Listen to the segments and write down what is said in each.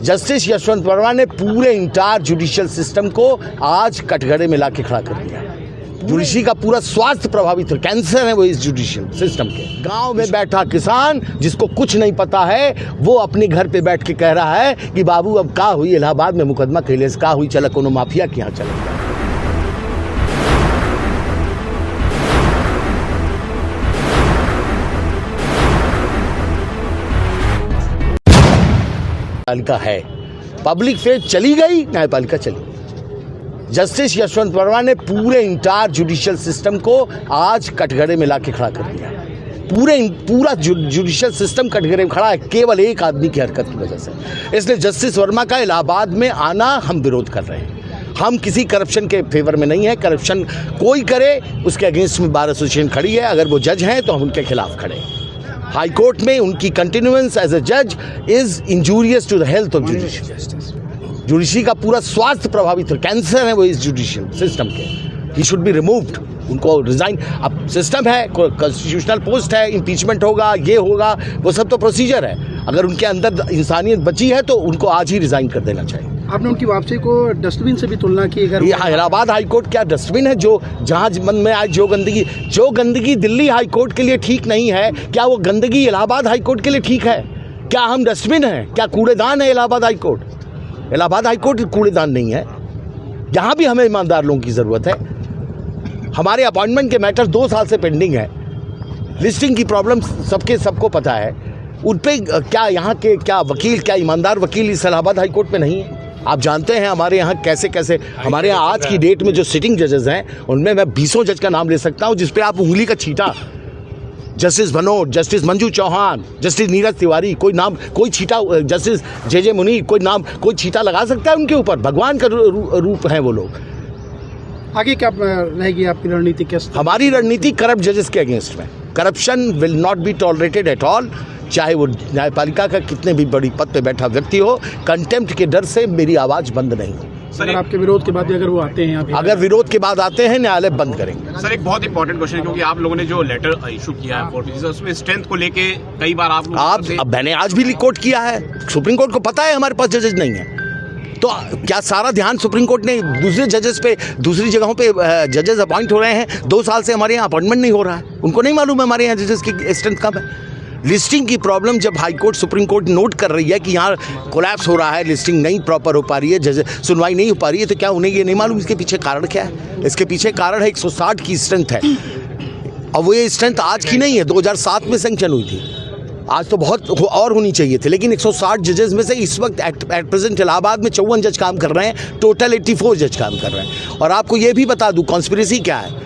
Justice Yashwant Verma ने पूरे entire judicial system को आज कटघरे में लाके खड़ा कर दिया। जुडिशरी का पूरा स्वास्थ्य प्रभावित है, कैंसर है वो इस जुडिशियल सिस्टम के। गांव में बैठा किसान जिसको कुछ नहीं पता है वो अपने घर पे बैठ के कह रहा है कि बाबू अब का हुई इलाहाबाद में मुकदमा कैले का हुई, चला कोनो माफिया के यहाँ चला। न्यायपालिका है, पब्लिक फेथ चली गई, न्यायपालिका चली। जस्टिस यशवंत वर्मा ने पूरे इंटायर जुडिशियल सिस्टम को आज कटघरे में लाके खड़ा कर दिया। पूरा जुडिशियल सिस्टम कटघरे में खड़ा है केवल एक आदमी की हरकत की वजह से। इसलिए जस्टिस वर्मा का इलाहाबाद में आना हम विरोध कर रहे हैं। हम किसी करप्शन के फेवर में नहीं है। करप्शन कोई करे उसके अगेंस्ट में बार एसोसिएशन खड़ी है। अगर वो जज हैं तो हम उनके खिलाफ खड़े हैं। हाई कोर्ट में उनकी कंटिन्यूएंस एज ए जज is injurious to the health of judiciary का पूरा स्वास्थ्य प्रभावित है, कैंसर है वो इस जुडिशियल सिस्टम के। ही शुड बी रिमूव्ड, उनको रिजाइन। अब सिस्टम है, कॉन्स्टिट्यूशनल पोस्ट है, इम्पीचमेंट होगा, ये होगा, वो सब तो प्रोसीजर है। अगर उनके अंदर इंसानियत बची है तो उनको आज ही रिजाइन कर देना चाहिए। आपने उनकी वापसी को डस्टबिन से भी तुलना की। अगर इलाहाबाद हाई कोर्ट क्या डस्टबिन है? जो जहाँ मन में आए जो गंदगी दिल्ली हाई कोर्ट के लिए ठीक नहीं है, क्या वो गंदगी इलाहाबाद हाई कोर्ट के लिए ठीक है? क्या हम डस्टबिन हैं? क्या कूड़ेदान है Allahabad high court? Allahabad high court कूड़ेदान नहीं है। यहाँ भी हमें ईमानदार लोगों की ज़रूरत है। हमारे अपॉइंटमेंट के मैटर 2 साल से पेंडिंग है। लिस्टिंग की प्रॉब्लम सबको पता है। उन पर क्या यहाँ के क्या वकील, क्या ईमानदार वकील इस इलाहाबाद हाई कोर्ट में नहीं है? आप जानते हैं हमारे यहाँ कैसे हमारे यहाँ आज की डेट में जो सिटिंग जजेस हैं उनमें मैं 20 जज का नाम ले सकता हूँ जिस पे आप उंगली का छींटा, justice Bhanot, justice Manju Chauhan, justice Neeraj Tiwari, कोई नाम कोई छींटा, जस्टिस जे मुनीर, कोई नाम कोई छींटा लगा सकता है उनके ऊपर? भगवान का रूप हैं वो लोग। आगे क्या रहेगी आपकी रणनीति? कैसे? हमारी रणनीति करप्ट जजेस के अगेंस्ट में। Corruption will not be tolerated at all, चाहे वो न्यायपालिका का कितने भी बड़ी पद पे बैठा व्यक्ति हो। कंटेम्प्ट के डर से मेरी आवाज़ बंद नहीं हो। सर, आपके विरोध के बाद अगर वो आते हैं, अगर विरोध के बाद आते हैं, न्यायालय बंद करेंगे। सर, एक बहुत इंपॉर्टेंट क्वेश्चन है क्योंकि आप लोगों ने जो लेटर इशू किया है फोर्ट, उसमें स्ट्रेंथ को लेके कई बार अब मैंने आज भी कोर्ट किया है। सुप्रीम कोर्ट को पता है हमारे पास जजेस नहीं है, तो क्या सारा ध्यान सुप्रीम कोर्ट ने दूसरे जजेस पे, दूसरी जगहों पे जजेस अपॉइंट हो रहे हैं? 2 साल से हमारे यहाँ अपॉइंटमेंट नहीं हो रहा है। उनको नहीं मालूम है हमारे यहाँ जजेस की स्ट्रेंथ कम है। लिस्टिंग की प्रॉब्लम जब high court, supreme court note कर रही है कि यहाँ कोलैप्स हो रहा है, लिस्टिंग नहीं प्रॉपर हो पा रही है, जज सुनवाई नहीं हो पा रही है, तो क्या उन्हें ये नहीं मालूम इसके पीछे कारण क्या है? इसके पीछे कारण है 160 की स्ट्रेंथ है। और वो ये स्ट्रेंथ आज की नहीं है, 2007 में सैंक्शन हुई थी। आज तो बहुत और होनी चाहिए थे, लेकिन 160 जजेस में से इस वक्त एट प्रेजेंट इलाहाबाद में 54 जज काम कर रहे हैं, टोटल 84 जज काम कर रहे हैं। और आपको ये भी बता दूं कॉन्स्पिरेसी क्या है।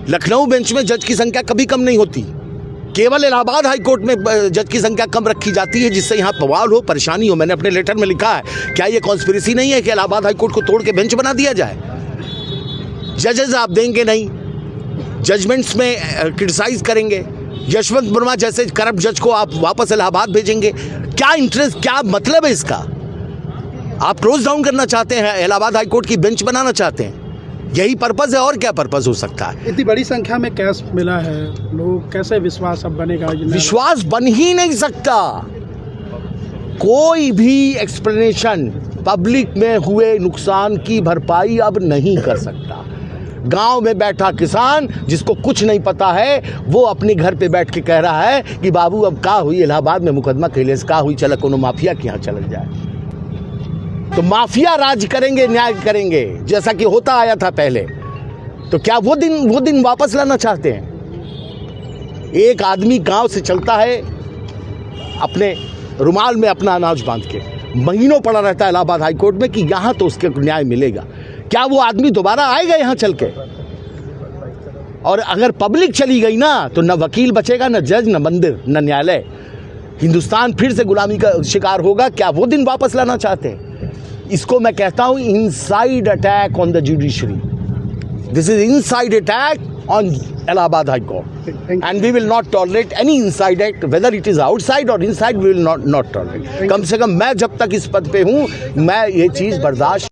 लखनऊ बेंच में जज की संख्या कभी कम नहीं होती, केवल इलाहाबाद हाई कोर्ट में जज की संख्या कम रखी जाती है, जिससे यहाँ बवाल हो, परेशानी हो। मैंने अपने लेटर में लिखा है, क्या ये कॉन्स्पिरेसी नहीं है कि इलाहाबाद हाई कोर्ट को तोड़ के बेंच बना दिया जाए? जजेस आप देंगे नहीं, जजमेंट्स में क्रिटिसाइज करेंगे। यशवंत वर्मा जैसे करप्ट जज को आप वापस इलाहाबाद भेजेंगे? क्या इंटरेस्ट, क्या मतलब है इसका? आप क्लोज डाउन करना चाहते हैं, इलाहाबाद हाई कोर्ट की बेंच बनाना चाहते हैं? यही पर्पज है, और क्या पर्पज हो सकता है? इतनी बड़ी संख्या में कैश मिला है, लोग कैसे विश्वास अब बनेगा? विश्वास बन ही नहीं सकता। कोई भी एक्सप्लेनेशन पब्लिक में हुए नुकसान की भरपाई अब नहीं कर सकता। गांव में बैठा किसान जिसको कुछ नहीं पता है वो अपने घर पे बैठ के कह रहा है कि बाबू अब का हुई इलाहाबाद में मुकदमा कैले का हुई, चला कोनो माफिया के यहाँ चल जाए। तो माफिया राज करेंगे, न्याय करेंगे जैसा कि होता आया था पहले। तो क्या वो दिन वापस लाना चाहते हैं? एक आदमी गांव से चलता है अपने रुमाल में अपना अनाज बांध के, महीनों पड़ा रहता है इलाहाबाद हाई कोर्ट में कि यहाँ तो उसके न्याय मिलेगा। क्या वो आदमी दोबारा आएगा यहाँ चल के? और अगर पब्लिक चली गई ना तो न वकील बचेगा, न जज, न मंदिर, न न्यायालय। हिंदुस्तान फिर से गुलामी का शिकार होगा। क्या वो दिन वापस लाना चाहते हैं? इसको मैं कहता हूं inside attack on the judiciary. This is inside attack on Allahabad high court, and we will not tolerate any inside act, whether it is outside or inside, we will not tolerate. कम से कम मैं जब तक इस पद पे हूं, मैं ये चीज बर्दाश्त